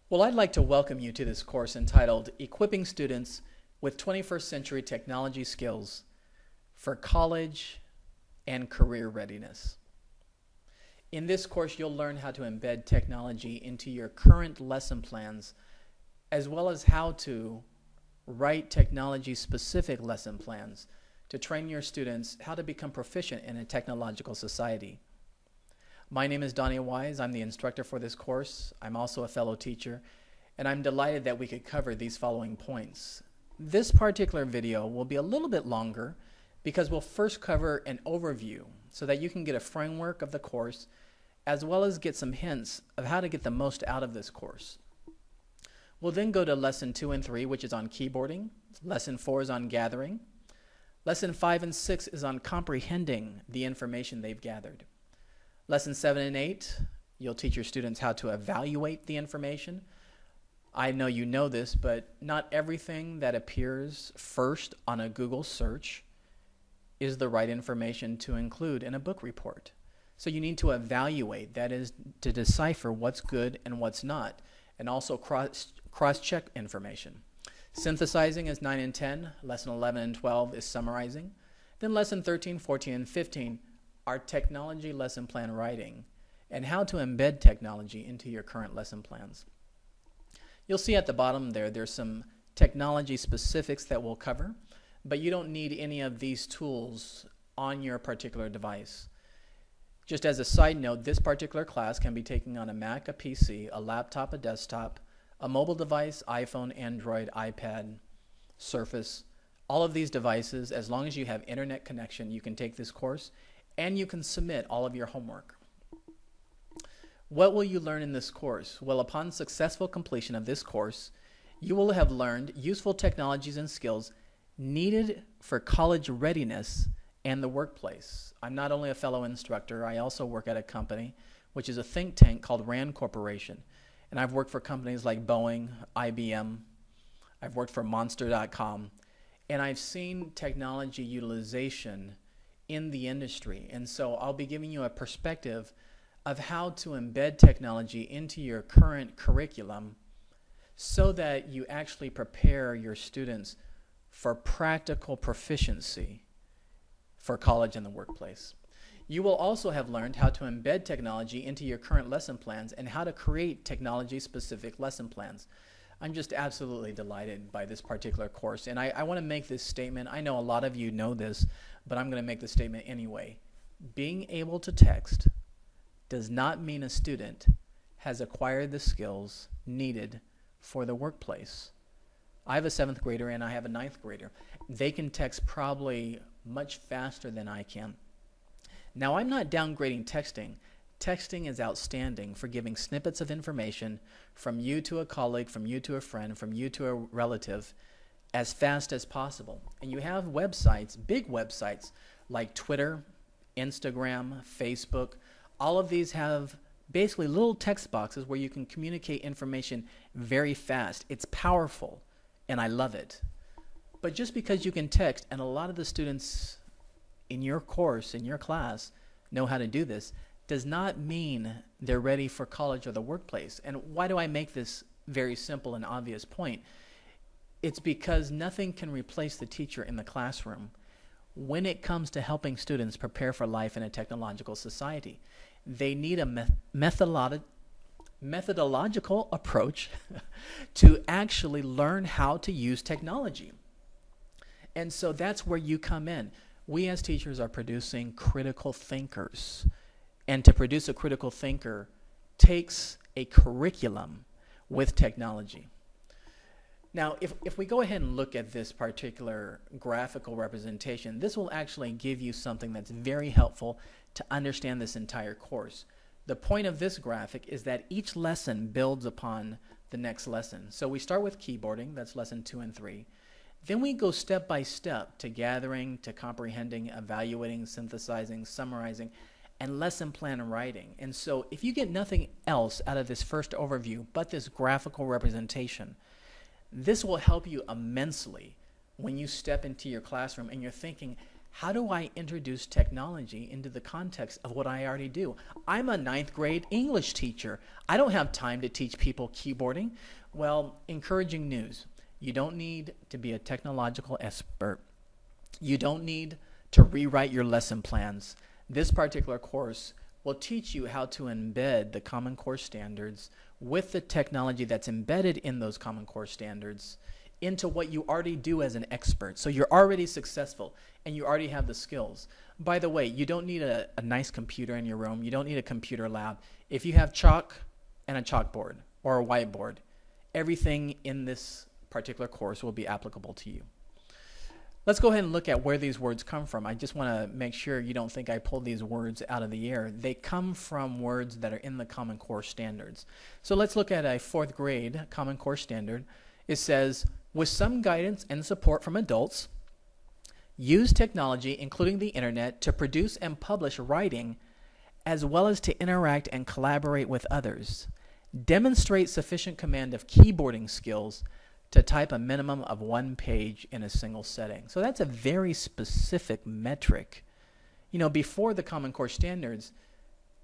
Well, I'd like to welcome you to this course entitled Equipping Students with 21st Century Technology Skills for College and Career Readiness. In this course, you'll learn how to embed technology into your current lesson plans, as well as how to write technology-specific lesson plans to train your students how to become proficient in a technological society. My name is Donnie Wise. I'm the instructor for this course. I'm also a fellow teacher, and I'm delighted that we could cover these following points. This particular video will be a little bit longer because we'll first cover an overview so that you can get a framework of the course as well as get some hints of how to get the most out of this course. We'll then go to Lesson 2 and 3, which is on keyboarding. Lesson 4 is on gathering. Lesson 5 and 6 is on comprehending the information they've gathered. Lesson 7 and 8, you'll teach your students how to evaluate the information. I know you know this, but not everything that appears first on a Google search is the right information to include in a book report. So you need to evaluate, that is, to decipher what's good and what's not, and also cross-check information. Synthesizing is 9 and 10. Lesson 11 and 12 is summarizing. Then Lesson 13, 14, and 15 are technology lesson plan writing and how to embed technology into your current lesson plans. You'll see at the bottom there's some technology specifics that we'll cover, but you don't need any of these tools on your particular device. Just as a side note, this particular class can be taken on a Mac, a PC, a laptop, a desktop, a mobile device, iPhone, Android, iPad, Surface. All of these devices, as long as you have internet connection, you can take this course and you can submit all of your homework. What will you learn in this course? Well, upon successful completion of this course, you will have learned useful technologies and skills needed for college readiness and the workplace. I'm not only a fellow instructor, I also work at a company, which is a think tank called RAND Corporation. And I've worked for companies like Boeing, IBM, I've worked for Monster.com, and I've seen technology utilization in the industry. And so I'll be giving you a perspective of how to embed technology into your current curriculum so that you actually prepare your students for practical proficiency for college and the workplace. You will also have learned how to embed technology into your current lesson plans and how to create technology-specific lesson plans. I'm just absolutely delighted by this particular course, and I want to make this statement. I know a lot of you know this, but I'm going to make the statement anyway. Being able to text does not mean a student has acquired the skills needed for the workplace. I have a 7th grader and I have a 9th grader. They can text probably much faster than I can. Now, I'm not downgrading texting. Texting is outstanding for giving snippets of information from you to a colleague, from you to a friend, from you to a relative as fast as possible. And you have websites, big websites like Twitter, Instagram, Facebook. All of these have basically little text boxes where you can communicate information very fast. It's powerful, and I love it. But just because you can text, and a lot of the students in your course, in your class, know how to do this, does not mean they're ready for college or the workplace. And why do I make this very simple and obvious point? It's because nothing can replace the teacher in the classroom when it comes to helping students prepare for life in a technological society. They need a methodological approach to actually learn how to use technology. And so that's where you come in. We as teachers are producing critical thinkers. And to produce a critical thinker takes a curriculum with technology. Now, if we go ahead and look at this particular graphical representation, this will actually give you something that's very helpful to understand this entire course. The point of this graphic is that each lesson builds upon the next lesson. So we start with keyboarding, that's lesson 2 and 3. Then we go step by step to gathering, to comprehending, evaluating, synthesizing, summarizing, and lesson plan writing. And so if you get nothing else out of this first overview but this graphical representation, this will help you immensely when you step into your classroom and you're thinking, how do I introduce technology into the context of what I already do? I'm a ninth grade English teacher. I don't have time to teach people keyboarding. Well, encouraging news. You don't need to be a technological expert. You don't need to rewrite your lesson plans. This particular course will teach you how to embed the Common Core standards with the technology that's embedded in those Common Core standards into what you already do as an expert. So you're already successful and you already have the skills. By the way, you don't need a nice computer in your room. You don't need a computer lab. If you have chalk and a chalkboard or a whiteboard, everything in this particular course will be applicable to you. Let's go ahead and look at where these words come from. I just want to make sure you don't think I pulled these words out of the air. They come from words that are in the Common Core standards. So let's look at a 4th grade Common Core standard. It says, with some guidance and support from adults, use technology, including the internet, to produce and publish writing, as well as to interact and collaborate with others. Demonstrate sufficient command of keyboarding skills to type a minimum of 1 page in a single setting. So that's a very specific metric. You know, before the Common Core standards,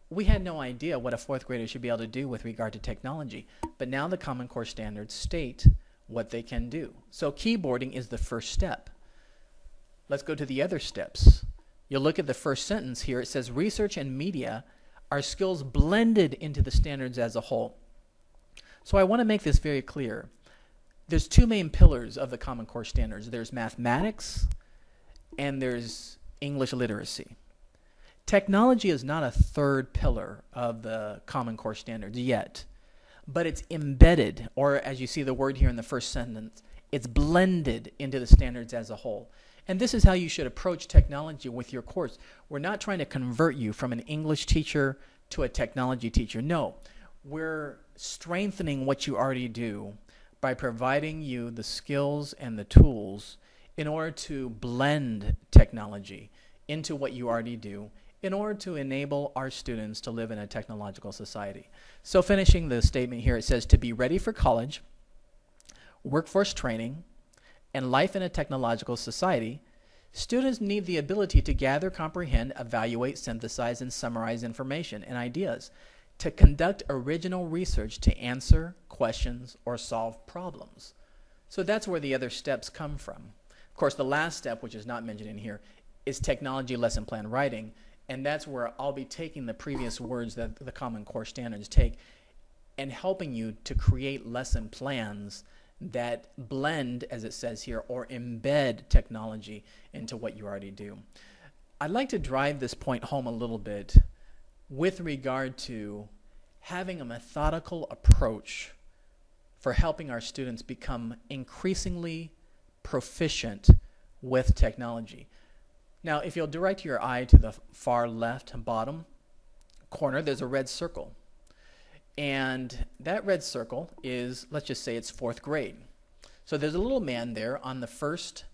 we had no idea what a 4th grader should be able to do with regard to technology. But now the Common Core standards state what they can do. So keyboarding is the first step. Let's go to the other steps. You'll look at the first sentence here. It says research and media are skills blended into the standards as a whole. So I want to make this very clear. There's 2 main pillars of the Common Core standards. There's mathematics and there's English literacy. Technology is not a 3rd pillar of the Common Core standards yet, but it's embedded, or as you see the word here in the first sentence, it's blended into the standards as a whole. And this is how you should approach technology with your course. We're not trying to convert you from an English teacher to a technology teacher. No, we're strengthening what you already do by providing you the skills and the tools in order to blend technology into what you already do in order to enable our students to live in a technological society. So finishing the statement here, it says to be ready for college, workforce training, and life in a technological society, students need the ability to gather, comprehend, evaluate, synthesize, and summarize information and ideas, to conduct original research to answer questions or solve problems. So that's where the other steps come from. Of course, the last step, which is not mentioned in here, is technology lesson plan writing, and that's where I'll be taking the previous words that the Common Core standards take and helping you to create lesson plans that blend, as it says here, or embed technology into what you already do. I'd like to drive this point home a little bit with regard to having a methodical approach for helping our students become increasingly proficient with technology. Now, if you'll direct your eye to the far left bottom corner, there's a red circle. And that red circle is, let's just say it's 4th grade. So there's a little man there on the first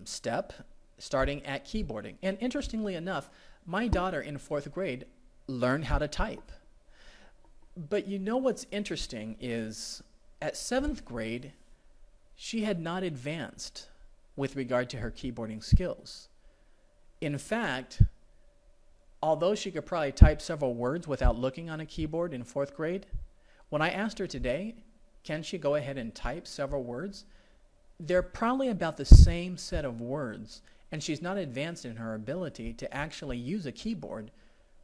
step, starting at keyboarding. And interestingly enough, my daughter in 4th grade learned how to type. But you know what's interesting is at 7th grade, she had not advanced with regard to her keyboarding skills. In fact, although she could probably type several words without looking on a keyboard in 4th grade, when I asked her today, can she go ahead and type several words? They're probably about the same set of words, and she's not advanced in her ability to actually use a keyboard,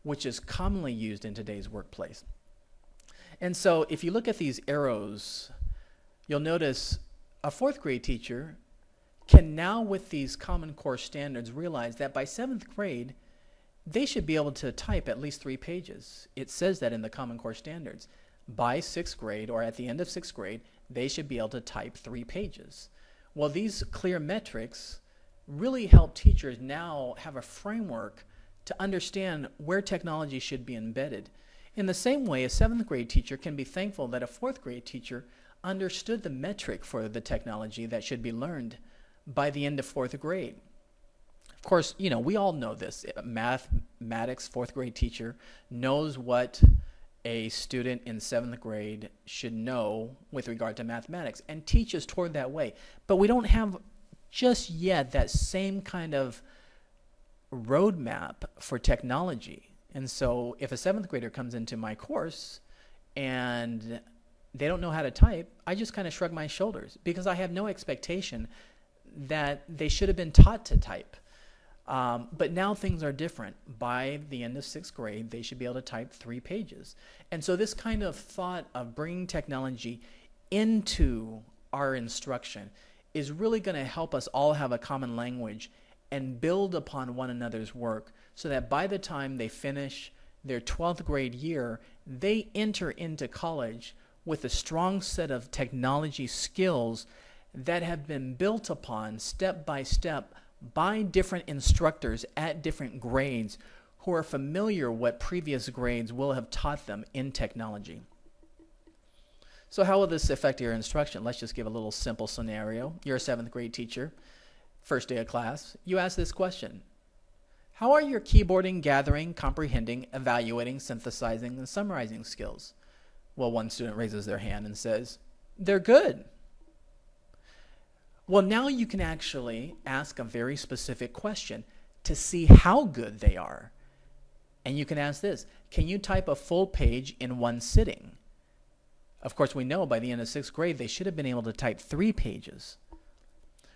which is commonly used in today's workplace. And so if you look at these arrows, you'll notice a 4th grade teacher can now, with these Common Core standards, realize that by 7th grade, they should be able to type at least 3 pages. It says that in the Common Core standards. By 6th grade, or at the end of 6th grade, they should be able to type 3 pages. Well, these clear metrics really help teachers now have a framework to understand where technology should be embedded. In the same way, a 7th grade teacher can be thankful that a 4th grade teacher understood the metric for the technology that should be learned by the end of 4th grade. Of course, you know, we all know this. A mathematics 4th grade teacher knows what a student in 7th grade should know with regard to mathematics and teaches toward that way. But we don't have just yet that same kind of roadmap for technology. And so if a seventh grader comes into my course and they don't know how to type, I just kind of shrug my shoulders because I have no expectation that they should have been taught to type. But now things are different. By the end of sixth grade, they should be able to type 3 pages. And so this kind of thought of bringing technology into our instruction is really going to help us all have a common language and build upon one another's work so that by the time they finish their 12th grade year, they enter into college with a strong set of technology skills that have been built upon step by step by different instructors at different grades who are familiar what previous grades will have taught them in technology. So how will this affect your instruction? Let's just give a little simple scenario. You're a 7th grade teacher, first day of class. You ask this question: how are your keyboarding, gathering, comprehending, evaluating, synthesizing, and summarizing skills? Well, one student raises their hand and says, they're good. Well, now you can actually ask a very specific question to see how good they are. And you can ask this: can you type a full page in one sitting? Of course, we know by the end of 6th grade, they should have been able to type 3 pages.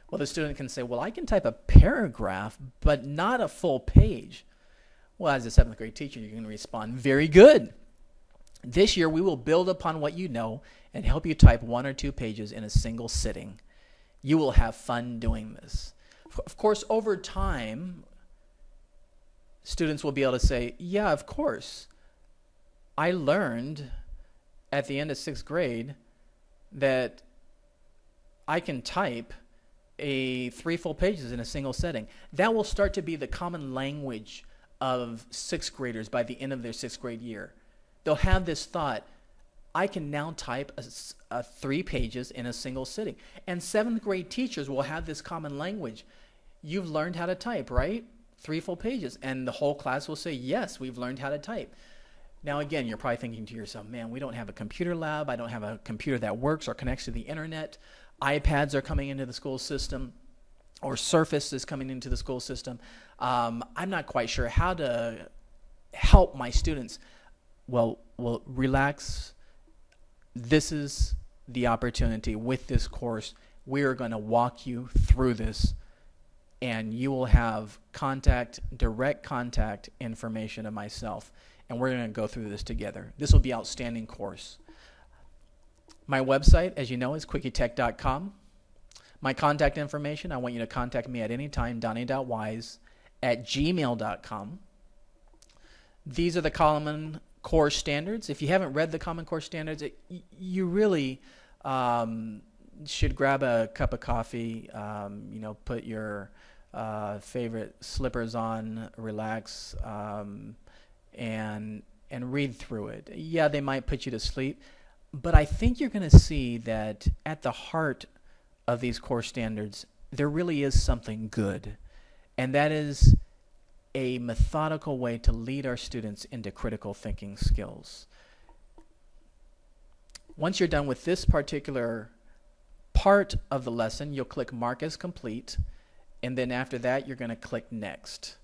Well, the student can say, well, I can type a paragraph, but not a full page. Well, as a 7th grade teacher, you can respond, very good. This year, we will build upon what you know and help you type 1 or 2 pages in a single sitting. You will have fun doing this. Of course, over time, students will be able to say, yeah, of course. I learned at the end of 6th grade that I can type 3 full pages in a single setting. That will start to be the common language of 6th graders by the end of their 6th grade year. They'll have this thought: I can now type 3 pages in a single sitting. And 7th grade teachers will have this common language. You've learned how to type, right? 3 full pages. And the whole class will say, yes, we've learned how to type. Now, again, you're probably thinking to yourself, man, we don't have a computer lab. I don't have a computer that works or connects to the internet. iPads are coming into the school system, or Surface is coming into the school system. I'm not quite sure how to help my students. Well, relax. This is the opportunity. With this course, we are going to walk you through this, and you will have direct contact information of myself, and we're going to go through this together. This will be an outstanding course. My website, as you know, is quickietech.com. My contact information, I want you to contact me at any time, donnie.wise@gmail.com. These are the Common Core Standards. If you haven't read the Common Core Standards, you really should grab a cup of coffee, put your favorite slippers on, relax, and read through it. Yeah, they might put you to sleep, but I think you're going to see that at the heart of these core standards, there really is something good, and that is a methodical way to lead our students into critical thinking skills. Once you're done with this particular part of the lesson, you'll click Mark as Complete, and then after that, you're going to click Next.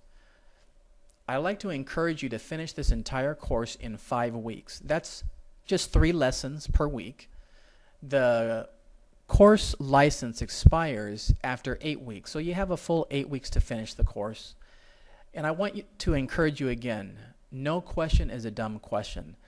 I like to encourage you to finish this entire course in 5 weeks. That's just 3 lessons per week. The course license expires after 8 weeks, so you have a full 8 weeks to finish the course. And I want to encourage you again, no question is a dumb question.